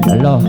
Halo.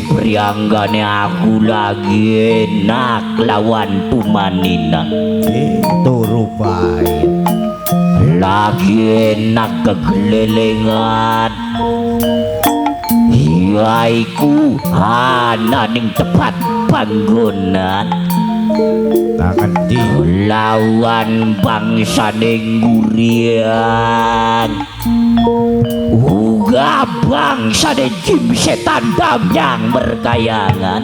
Prianggane aku lagi enak lawan Pumanina itu rupai lagi enak kegelelengan yaiku ananing tepat panggonan tangan di lawan bangsa Nenggurian uga bangsa de jim setan dam yang berkayangan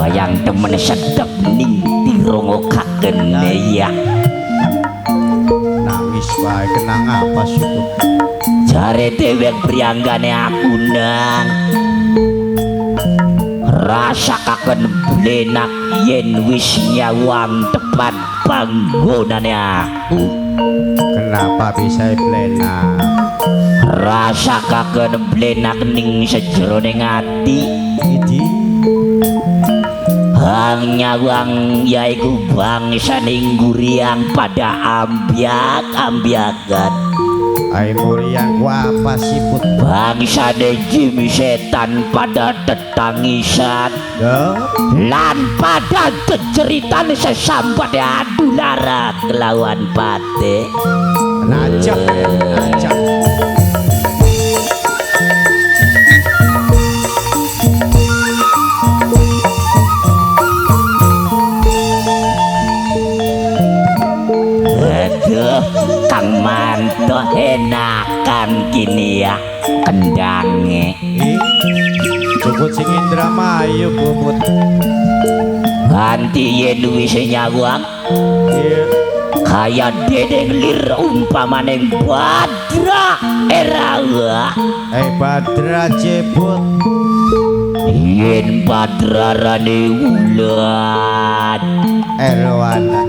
wayang temen sedep ning dirongokaken ya nangis wae kenang apa suku jare dewek prianggane aku nang rasakaken blenak yen wis nyawang tepat panggonane aku kenapa bisa blenak rasakaken blenak ning sejeroning ati iki hang nyawang yaiku bangsa Nengguriang pada ambiak-ambiakan ai muriang ku apa siput bangsa jim setan pada tetangisan lan pada ceritan sesambat adu lara kelawan pate najak manto enakan kini ya kendange Cukup sing Indramayu bubut. ganti yen wis nyawang Iya. kaya dedeng lir umpamaneng Badra Erawa Badra jebut. yen Badra rane wulan Erwana.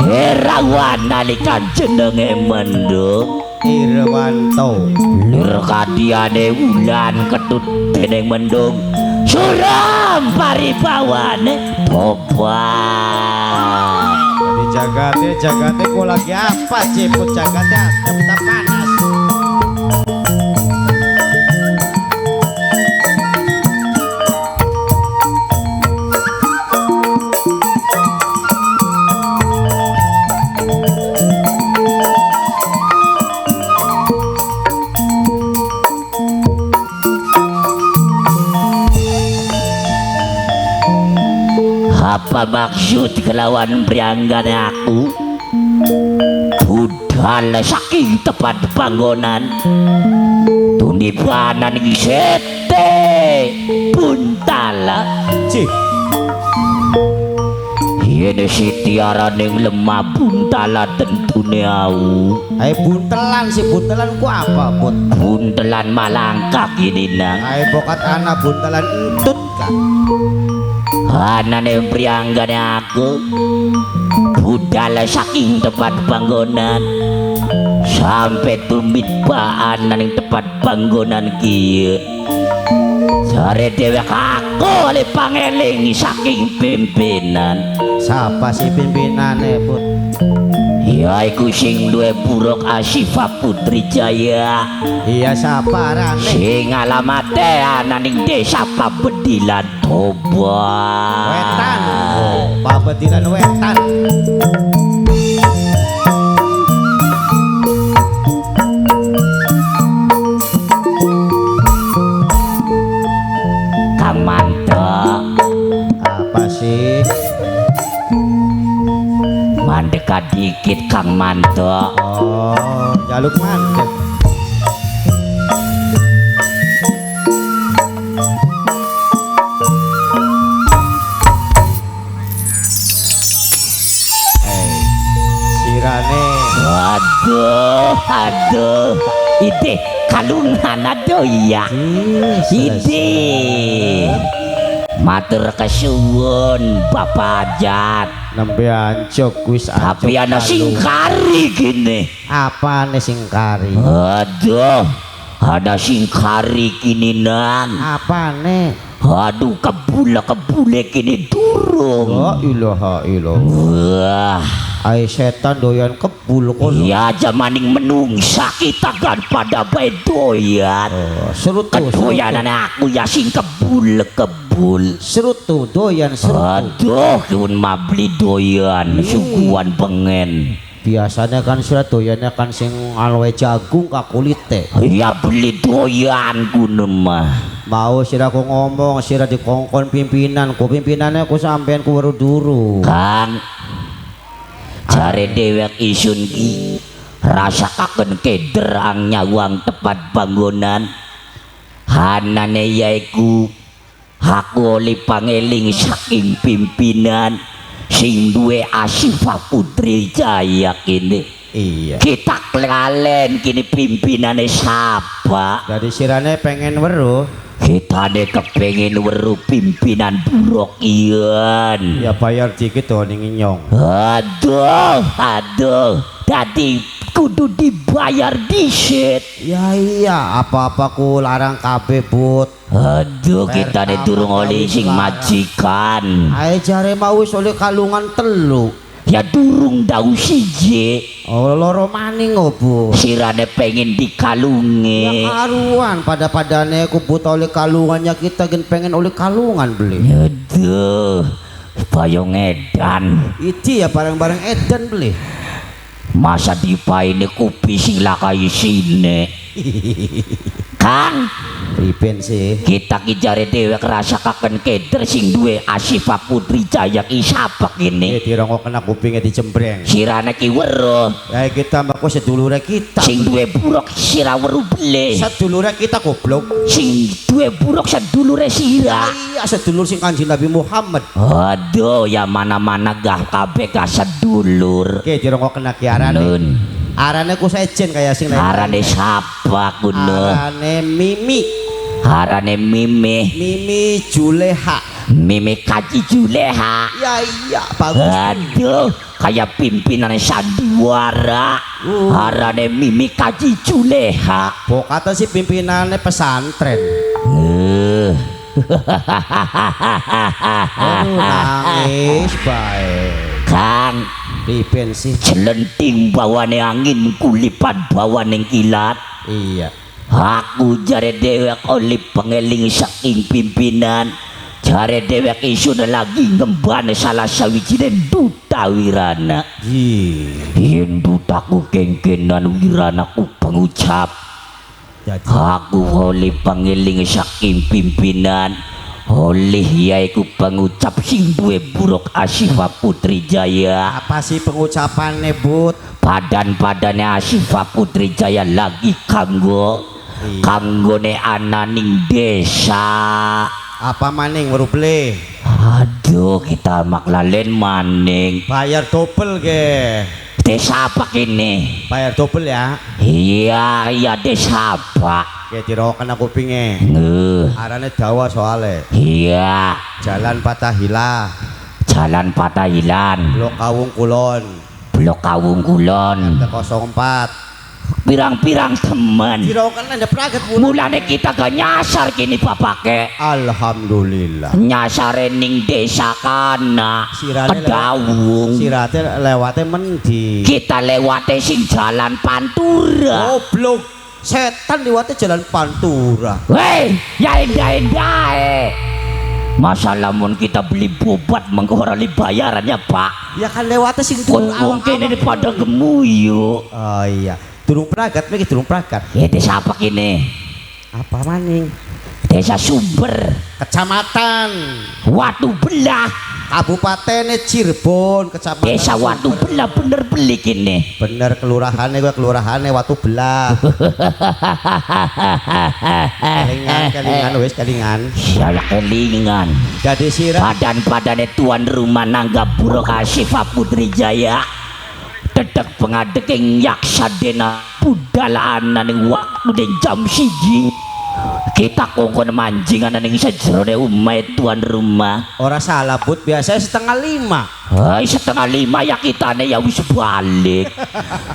Erawan nalika jenenge mendung Irwanto. lir kadiane wulan ketut dening mendung suram paribawane tobat. Jadi jagate kok lagi apa jebut jagate tetap panas. Apa maksud kelawan prianggane aku? Budal saking tepat panggonan tunibanan iki sete buntala Cih. yen sitiaraning lemah buntala tentune au Buntelan si buntelan ku apa bun? buntelan malangkah kini nang Bokat anak buntelan entut kan. anane prianggane aku budal saking tepat panggonan sampai tumit baan ning tepat panggonan kieu jare dhewek aku oleh pangeling saking pimpinan Siapa si pimpinane bun? yaiku sing duwe buruk Asyifa Putri Jaya Iya siapa rane? sing alamate ana ning desa Pabedilan Toba Wetan. Pabedilan wetan. Kang Manto Apa sih? mandek dikit Kang Manto Oh, jaluk mandek. Sirane. aduh ide kalungan aduh ya ide matur kesuwun Bapak Jat Nembe ancuk wis ancuk. tapi ana sing kari gini Apane sing kari? aduh ada sing kari kini nang Apane? aduh kebule kini durung La ilaha illallah. wah Ai setan doyan kebul kono. ya jamaning menungsa kita kan pada bae doyan Serutu. kedoyanan aku ya sing kebul Serutu doyan serutu. aduh kun mabli doyan suguhan pengen Biasanya kan sira doyannya kan sing alwe jagung ka kulite. ya beli doyan kuno mah Mau sira ku ngomong sira dikongkon pimpinan ku pimpinannya ku sampean ku weru-duru. Kang jare dewek isun ki rasakaken kederang nyawang tepat bangunan hanane yaiku aku oleh pangeling saking pimpinan sing duwe Asyifa Putri Jaya kini Iya. kita kelalen kini pimpinane sapa Jadi sirane pengen weruh. kita de kepengin weru pimpinan buruk ian Ya bayar dikit to ning nyong. aduh dadi kudu dibayar disit Ya iya, apa-apa ku larang kabeh, Bud. aduh kita de durung oleh sing majikan Ae jare mau wis oleh kalungan telu. ya durung dau siji Oh, loro maning opo. sirane pengen dikalungi Ya karuan pada-padane ku buta oleh kalungannya kita gen pengen oleh kalungan beli. aduh bayong edan Iki ya barang-barang edan beli. masa dipaine kupi sing lakai sine Kang Pipen sih. Kita ki jare dhewek rasakaken keder sing duwe Asyifa Putri Jaya ki sapa kene. Dirongok kena kupinge dicembreng. Sirane ki weruh. Ya kita mbako sedulure kita. Sing duwe buruk sira weruh bele. Sedulure kita goblok. Sing duwe buruk sedulure sira. Iya sedulur sing Kanjeng Nabi Muhammad. Aduh ya mana-mana gah kabeh ka sedulur. Oke dirongok kena ki arane. Nun. Arane ku sejen kaya sing lain. Arane sapa kuno? Arane Mimi. Arane Mimi. Mimi Juleha. Mimi Kaji Juleha. Ya iya bagus. Aduh, kayak pimpinan sandiwara. Arane Mimi Kaji Juleha. Pok kata si pimpinannya pesantren. Nangis baik. Kang, Pipen sih. celenting bawane angin kulipat bawane kilat. Iya. Aku jare dewek oleh pengeling saking pimpinan. Jare dewek isun lagi ngembane salah sawijining duta wirana. Yen dutaku kengkenan wiranaku pengucap. Jadi Aku oleh pengeling saking pimpinan. Oleh yaiku pengucap sing duwe buruk Asyifa Putri Jaya. apa sih pengucapannya Bud? Padan-padane Asyifa Putri Jaya lagi kanggone ananing desa. Apa maning meruble? Aduh kita maklalen maning. Bayar double ge. Desa apa kini? Bayar double ya. Iya desa apa? Ge dirokan aku pinge. Arane Jawa soale. Iya Jalan Patahila. Jalan Patahilan Blok Kawung Kulon. Blok Kawung Kulon 04. pirang-pirang teman Dirokan ada praget mulane kita gak nyasar kini bapake. Alhamdulillah. Nyasare ning desa kana Kedawung. Sirate lewate mendi. Kita lewate sing jalan Pantura. Goblok. Setan lewate jalan Pantura. Weh, ya endah-endah. Masa lamun kita beli bobat mengko ora bayarannya, Pak. Ya kan lewate sing Kon wong kene pada gemuyu. Oh iya. Durung pragat iki durung pragat. Ya desa apa kini? Apa maning? Desa Sumber, Kecamatan Watu Belah, Kabupaten Cirebon, Kecamatan Desa Watu Belah bener beli kini. bener kelurahane gue kelurahane Watu Belah. Kelingan wis kelingan. Salah kelingan. Jadi sirah Padan-padane tuan rumah nanggap buruk Asyifa Putri Jaya. Dedek pengadeking yaksadena budal ananing waktu den jam siji. Kita kongkon mancing ananing sejerone umay tuan rumah. ora salah Bud, biasanya 4:30. Hai 4:30 ya kitane ya wis balik.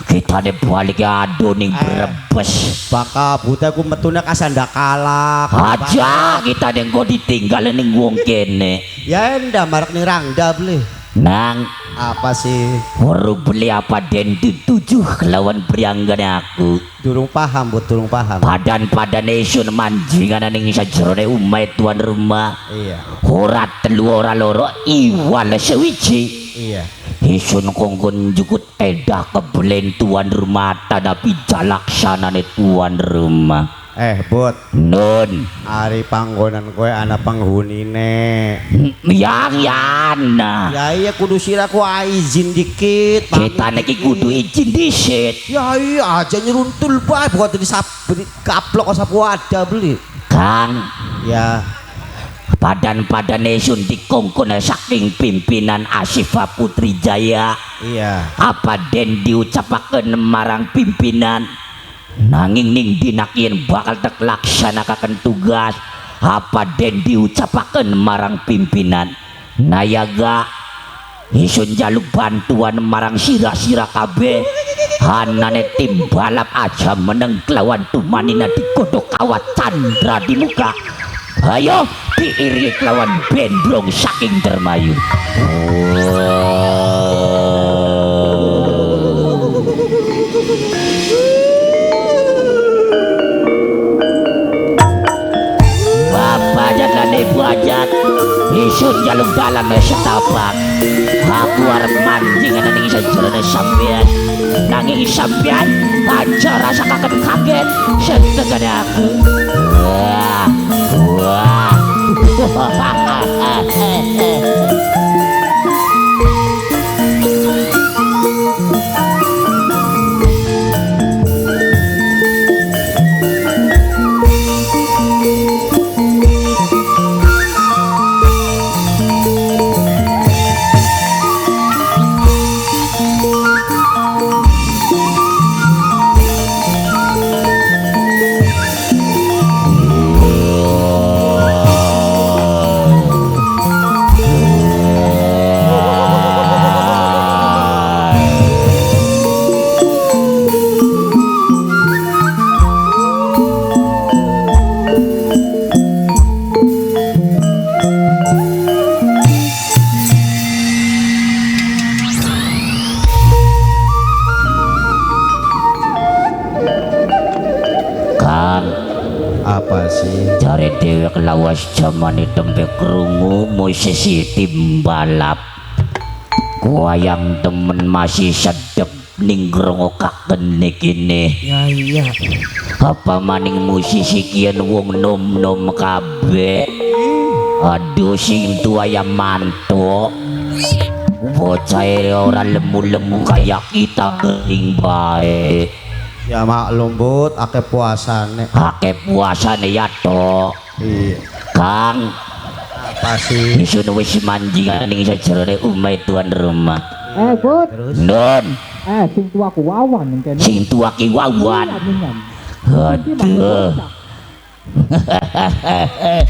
Kitane balik aduh ning Brebes. Baka buta ku metune kasandakala. Aja kita ning kok ditinggal ning wong kene. Ya endah marak ning Rangda beli. Nang Apa sih? baru beli apa den ditujuh kelawan prianggane aku. Durung paham Bud, durung paham. Padan-padane isun manjingan ning sajerone umay tuan rumah. Iya. Ora telu ora loro iwal sewiji. Iya. Isun kongkon jukut edah kebelen tuan rumah tadapi jalaksanane tuan rumah. Bud, Nun ari panggonan kowe ana penghunine. yang yana Ya iya kudu sira ku izin dikit. kita niki kudu izin disit. Ya iya aja nyeruntul bae bukan di kaplok sapu ada beli. Kang Ya padan-padane isun dikongkon saking pimpinan Asyifa Putri Jaya. iya. Apa den diucapaken marang pimpinan nanging ning dinakien bakal terlaksanakan tugas. Apa den diucapaken marang pimpinan nayaga isun jaluk bantuan marang sira-sira kabeh. Hanane tim balap aja meneng kelawan tumanina digodok kawat Chandra di muka. Ayo diiringi kelawan bendrong saking Dermayu. Bajat isun jaluk dalan setapak. Aku arep manjing ana ning sajerone sampean. nanging sampean aja rasa kaget setegane aku. Wah wah Apa sih? cari dewek lawas jamane tempe krungu musisi tim balap wayang temen masih sedep ning ngrungokaken kene. Ya iya. Apa maning musisi kian wong nom-nom kabeh. Aduh sing tua ya mantuk. Bocah ora lemu-lemu kayak kita kering bae. Ya maklum Bud, akeh puasane. Akeh puasane ya tok. Iya. Kang, Apa sih? isun wis manjingan ning sajerone umai tuan rumah. Bud. Terus Nun, Sing tua ku wawan yang kene. sing tua ki wawan. Aduh.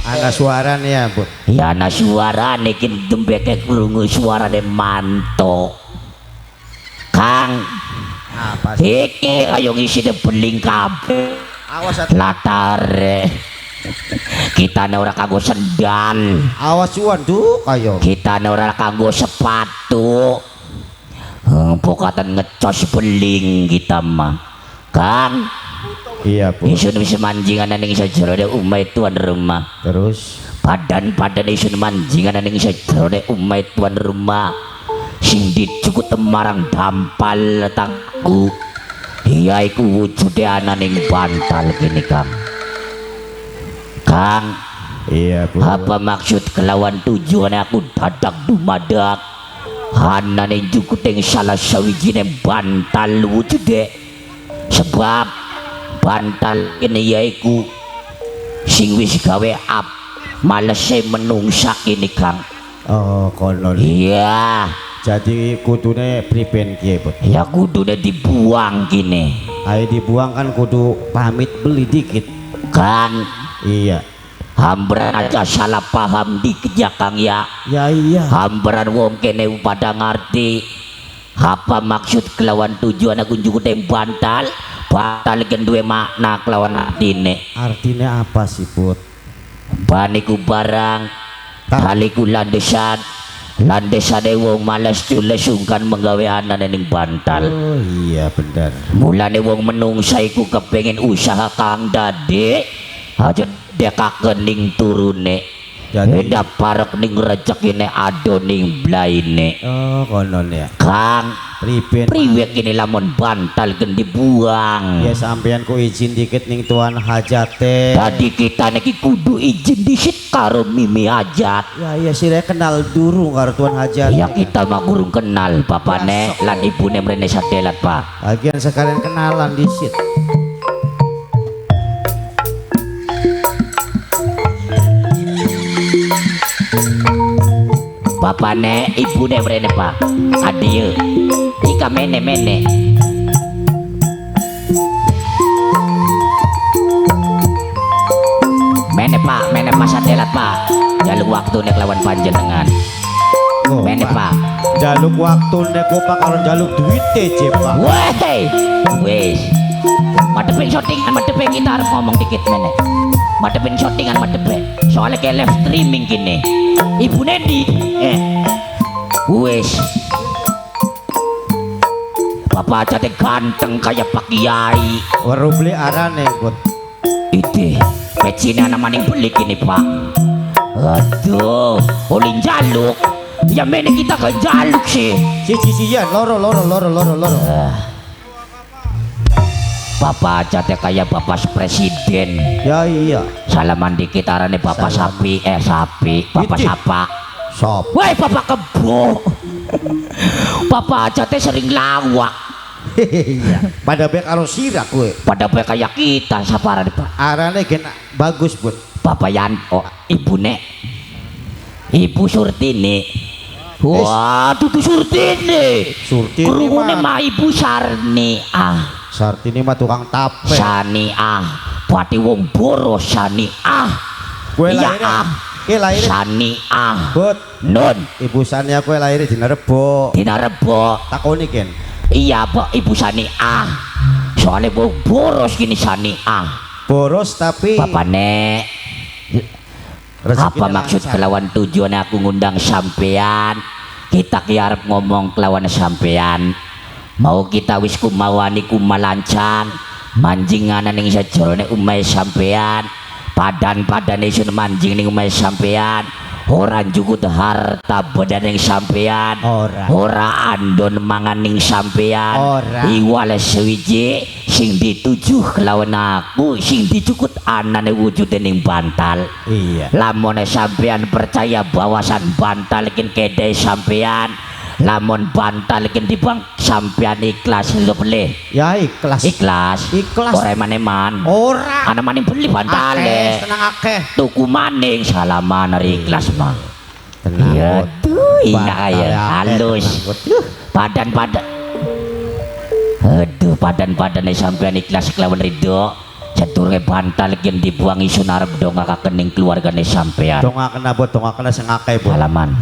ana suara nih ya Bud. Ya ana suarane ki dembeke krungu suarane mantuk. Kang, Apa sih? iki ayo ngisine beling kabeh. Awas Latare. Kita ora kanggo sendal. awas cuan tuh ayo. Kita ora kanggo sepatu. Pokatan ngecos beling kita mah. Kang, Iya Bud. isun wis manjingan ning sajerone umai tuan rumah. Terus Padan isun manjingan ning sajerone umai tuan rumah. Sing dicukut marang dampal tangku. Iya iku wujude ana ning bantal kene Kang. Kang, iya Bud. apa maksud kelawan tujuan aku dadak dumadak anane jukuting salah sawijine bantal wujude sebab bantal ini yaiku sing wis gawe up malese menungsa ini Kang. Oh konon. Iya, Jadi kudune priben kiye Bud. ya kudune dibuang kini Ayo dibuang kan kudu pamit beli dikit. Kang. Iya. Hambaran aja salah paham dikit ya Kang ya. Ya iya. Hambaran wong kene pada ngerti apa maksud kelawan tujuan aku jukuting bantal kan duwe makna kelawan artine. Artinya apa sih Bud? Baniku barang kaliku landesan wong malas tules sungkan menggawe anane ning bantal. Oh iya benar. Mulane wong menungsa iku kepengin usaha Kang Dade aja dekaken ning turune. Jadi Eda parek ning rezekine ado ning blaine. oh konon ya. Kang, Priben. priwe kini lamun bantal gen dibuang. Ya sampean ku izin dikit ning tuan hajate. Tadi kita niki kudu izin disit karo mimi hajat. Ya iya sih kenal dulu karo tuan hajat. Ya kita mah kurang kenal bapane lan ibune mrene sadelat Pak. Lagian sekalian kenalan disit. Bapane ibune mrene Pak. Adieu. Ika mene. Mene Pak sadelat Pak. Jaluk waktu nek lawan panjenengan. Oh, Mene Pak. Jaluk waktu nek kopak karo jaluk duit je Pak. Weh, wes. Madepin syutingan, madepin kita harus ngomong dikit mene. Madepin syutingan, madepin. Soalnya kayak live streaming gini. Ibu Nedi, wes. Bapak jadi ganteng kayak Pak Kiai. Waru beli arane Bud. Ide, pecina namanya beli gini Pak. Aduh, ulin jaluk. Ya mene kita ke jaluk sih. Si ya loro. Bapak aja teh kayak bapak presiden. Ya iya. Salaman dikit arane bapak Salam. sapi, bapak Iti. sapa. Sop. Woi bapak kebo. Bapak aja teh sering lawak. Iya. Pada bek karo sira kowe. Pada bae kayak kita saparane Pak. Arane gen bagus, Bud. Bapak Yanto, ibune. Ibu Surtini. Wah, tutu Surtini. Surtini Krungune mah. mah Ibu Sarni. Sartini mah tukang tape. Sani Pati wong boros Sani Kowe Iya lahir. Kowe lahir. Sani Bud. Nun Ibu Sania kowe lahir dina Rebo. Dina Rebo. Takoni Ken. Iya Pak Ibu Sani soalnya wong boros gini Sani Boros tapi Bapakne apa rezekinya maksud lancar. kelawan tujuan aku ngundang sampean kita ki arep ngomong kelawan sampean mau kita wis kumawani kumalancang manjinganan ning sajrone umay sampean padan-padane isun manjing ning umay sampean ora njukut harta badan ning sampean ora andon mangan ning sampean Ora. iwale sewiji sing dituju kelawan aku sing dicukut anane wujude ning bantal. Iya. Lamun sampean percaya bawasan bantal kin kede sampean lamun bantal kin dibang sampean ikhlas lho beli Ya ikhlas. ikhlas ora maneman Ora. ana maning beli Akeh, bantale tenang akeh. tuku maning salaman ari ikhlas mah Tenang. iya Bud. tuh iya Bantale ya akeh, halus tenang, Bud. Yuh. padan-padan aduh padan-padane sampean ikhlas kelawan ridho caturke bantal kin dibuang isun arep dongakaken ning keluargane sampean Dongakna Bud, dongakna sing akeh Bud. halaman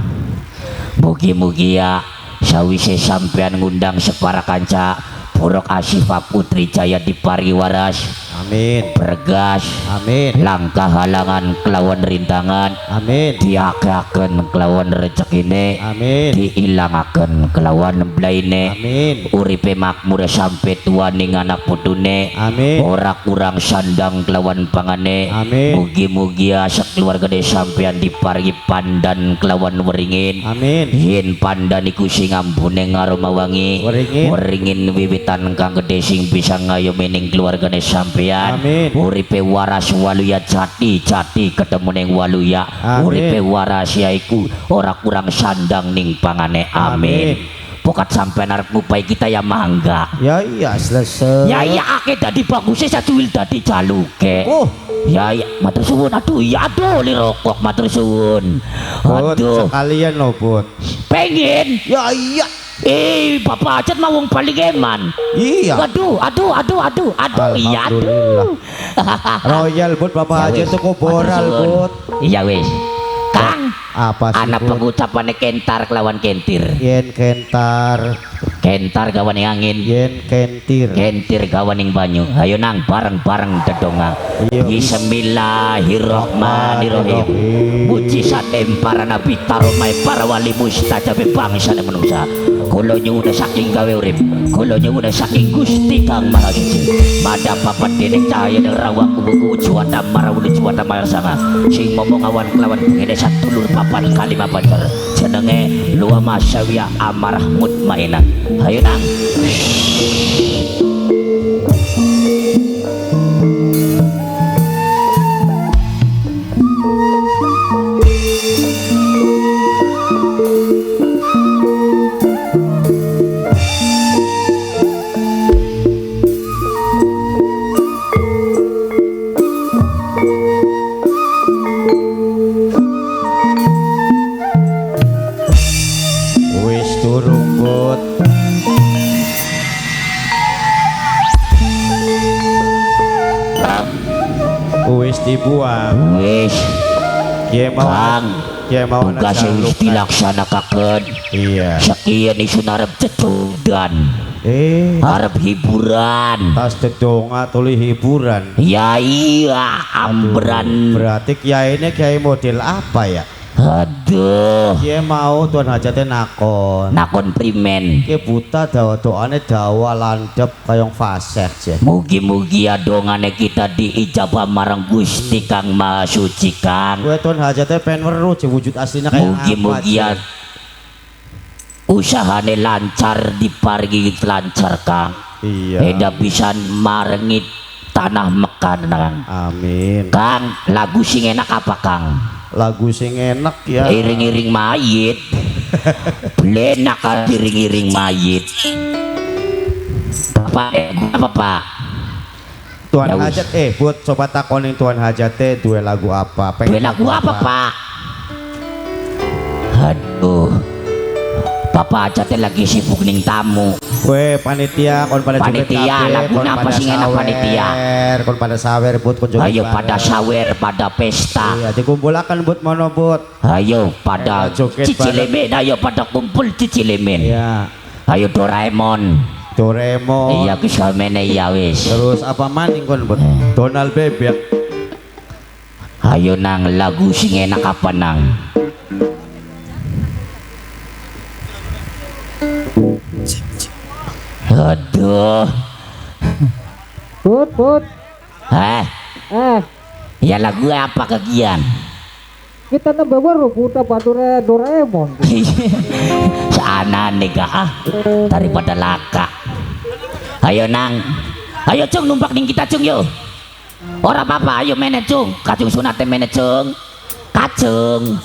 mugi-mugi ya sawise sampean ngundang separa kanca Borok Asifa Putri Jaya dipari waras Amin. bergas Amin. langkah halangan kelawan rintangan Amin. diakaken kelawan rezekine Amin. diilangaken kelawan blaine Amin. uripe makmur sampai tua ning anak putune Amin. ora kurang sandang kelawan pangane Amin. mugi-mugi asa keluargane sampean diparingi pandan kelawan weringin Amin. yen pandan iku sing ambune ngaroma wangi Weringin. weringin wiwitan kang gedhe sing bisa ngayomi ning keluargane sampean Amin. uripe waras waluya jati ketemu ning waluya Amin. uripe waras yaiku ora kurang sandang ning pangane amin, Amin. pokat sampean arep ngupai kita ya mangga Ya iya selesai. ya iya ake dadi bagusnya sacuil dadi jaluke Oh, ya iya matur suwun aduh ya aduh li rokok matur suwun Bud, aduh sekalian lo Bud. pengen Ya iya. bapak Ajat mau wong paling eman Iya. aduh iya Alhamdulillah. aduh Royal Bud, Bapak Ya aja wis, tuh koboral matur suwun. Bud. iya wis Kang Apa sih anak Bud? pengucapannya kentar kelawan kentir Yen kentar, kentar gawaning angin yen kentir. kentir gawaning banyu ayo nang bareng-bareng dedonga Iya. Bismillahirrahmanirrahim mujizat para nabi taromai para wali mustajabe bangsa dan manusia kula nyuwun saking gawe urip kula nyuwun saking Gusti Kang Maha Suci madhap papat dening cahaya ning rawaku buku juwata marawuli juwata marsanga sing momong awan kelawan ngene satulur papat kali mapancer jenenge luwa masyawiya amarah mutmainah ayo nang Wis durung Bud. Wis dibuang. wis Ya mau. Kang Ya mau tugas wis dilaksanakan Iya. sekian isu arep cetudan arep hiburan Tas dedonga tuli hiburan. ya iya ambran Berarti kiai ini kiai model apa ya? aduh Kiai mau tuan hajatnya nakon. nakon primen Kiai buta doane dawa landep kayong fasih je. mugi-mugi adongane kita diijabah marang Gusti Kang Maha Suci Kang Gue tuan hajatnya pengen weruh je wujud aslinya kayak mugi-mugi apa je. usahane lancar diparingi lancar Kang Iya. Eda pisan marengit tanah Mekah nang. Amin. Kang, lagu sing enak apa Kang? Lagu sing enak ya. Iring-iring mayit. Belenak kan iring-iring mayit. Apa Pak? Tuan Ya wis. Hajat buat coba takonin Tuan Hajat teh dua lagu apa? Dua lagu apa Pak? Aduh, Bapak aja teh lagi sibuk ning tamu. Weh panitia kon pada Panitia, lagu apa sih enak panitia? Kon pada sawer buat kun Ayo pada sawer, pada pesta. Iya dikumpulakan buat mono buat. Ayo pada Joget cicilemen, ayo pada kumpul cicilemen. Iya. Ayo Doraemon. Doraemon. Iya kesamene ya wis. Terus apa maning kon buat? Donald Bebek. Ayo nang lagu sing enak apa nang? Aduh. Put. Ya lagu apa kegian? Kita nambah baru putar bature Doraemon. Sana nega daripada laka. Ayo nang. Ayo cung numpak ning kita cung yo. Ora apa-apa, ayo menet cung. Kacung sunate menet cung. Kacung.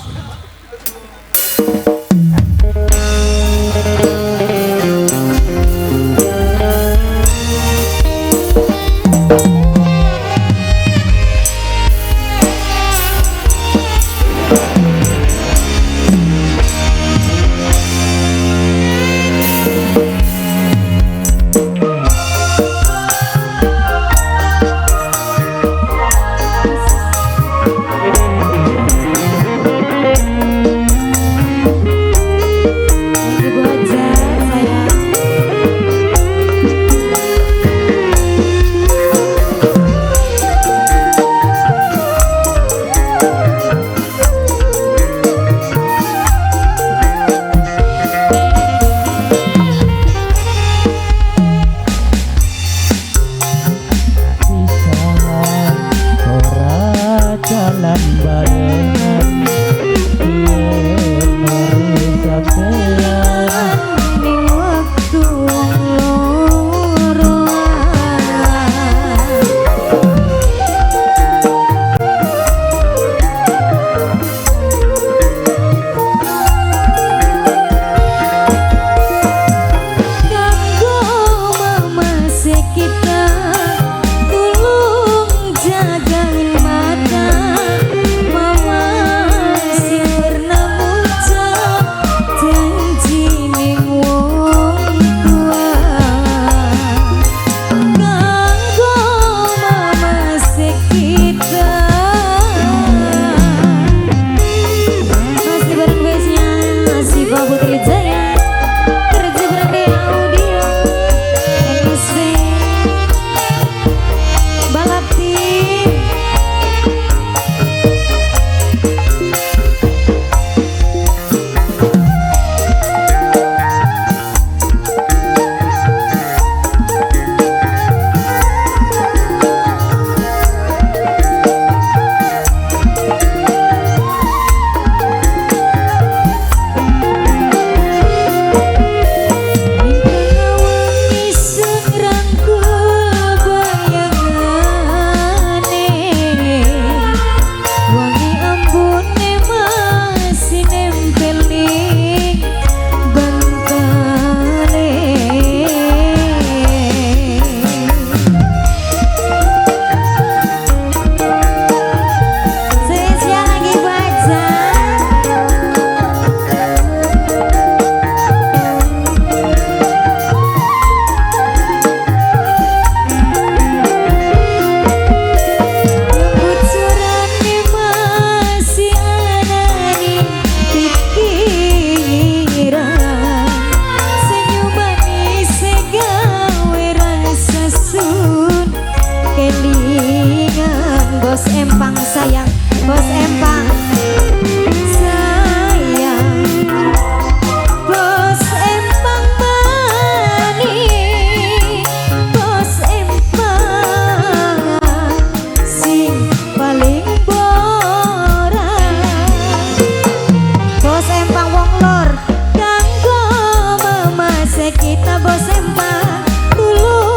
kita bos empang dulu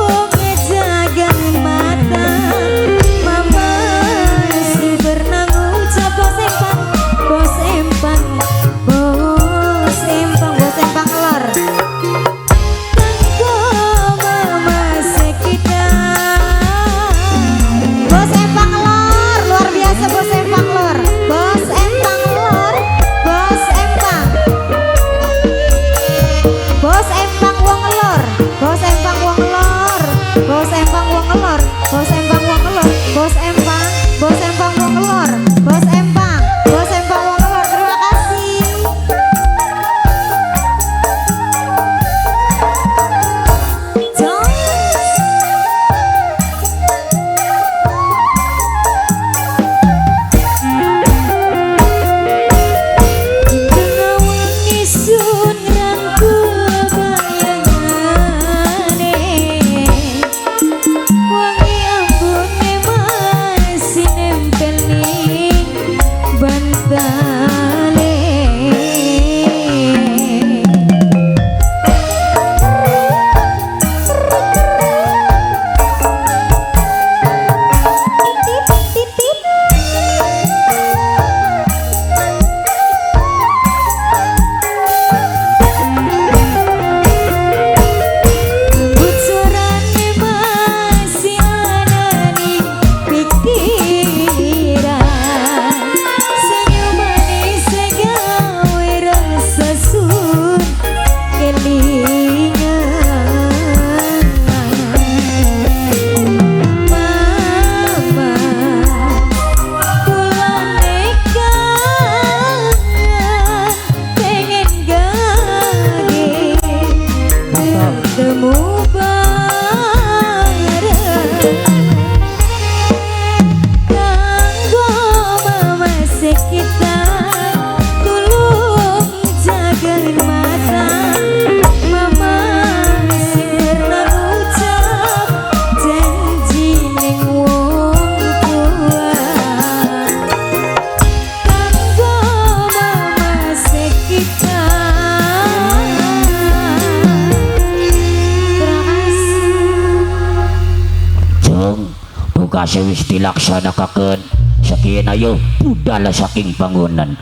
sareng tugas wis dilaksanakaken sakieu ayo budal saking bangunan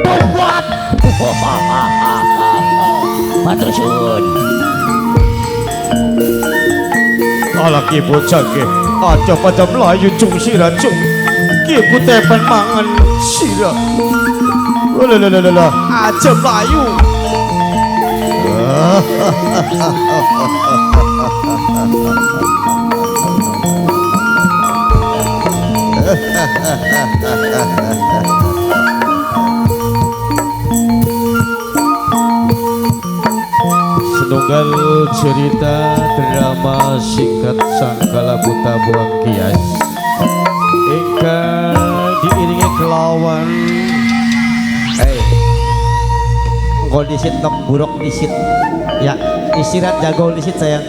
tobat matur suwun Alak ibu jage aja pada melayu cung sira cung ibu tepen mangan sira lalalalala aja melayu Setunggal cerita drama singkat Sangkala Buta Buang Kias ingkang diiringi kelawan gol disit nok buruk disit ya istirahat jago disit sayang